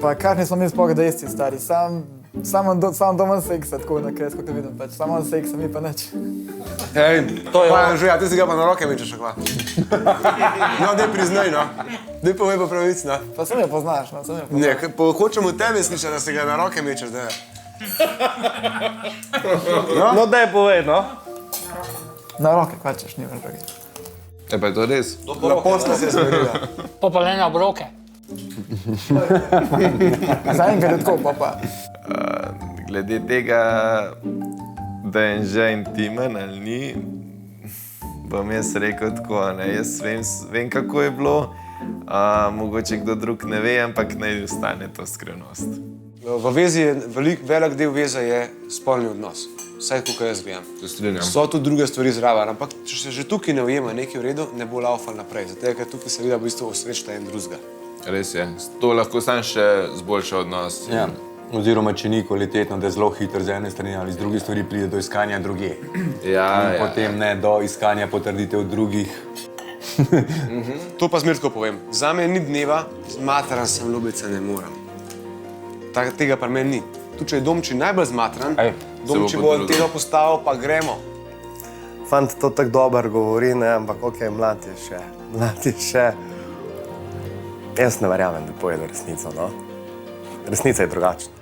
Pa kakšni smo mi sploh dejstvi, stari. Sam doma seksa, tako na kratko, kot vidim, pač. Samo seksa, mi pa nič. Ej, to je ono. Že, ti si ga pa na roke mečeš, akva. No, daj priznaj, no. Daj povej pa pravic, no. Pa se me poznaš, no, se me poznaš. Ne, hočem v tebi slišati, da si ga na roke mečeš, da je. No, daj povej, no. Na roke, kva češ, ni več drugi. Pa je to res? Na posla se je smerila. Popalene obroke. Zaenkrat je tako, pa. Glede tega, da je že intimen ali ni, bom jaz rekel tako, ne. Jaz vem, kako je bilo, mogoče kdo drug ne ve, ampak naj ostane to skrivnost. V vezi je, velik del veze je spolni odnos. Vsaj, kako jaz vem. Se strinjam. So tudi druge stvari zraven, ampak če se že tukaj ne ujema nekaj v redu, ne bo laufal naprej. Zato, ker tukaj se vidi, da v bistvu osrečita en drugega. Res je. To lahko sam še zboljša odnos. Ja. Oziroma, če ni kvalitetno, da je zelo hitro z ene strani ali z druge stvari pride do iskanja druge. Ja, In potem ne do iskanja potrditev drugih. To pa zmer tako povem. Zame ni dneva, zmatran sem, ljubica ne moram. Tega pa meni ni. Tu, če je Domči najbolj zmatran, Domči bo telo postavil, pa gremo. Fant to tako dobro govori, ne, ampak okej, mlad je še. Jaz ne verjamem, da pojedo resnico, no. Resnica je drugačna.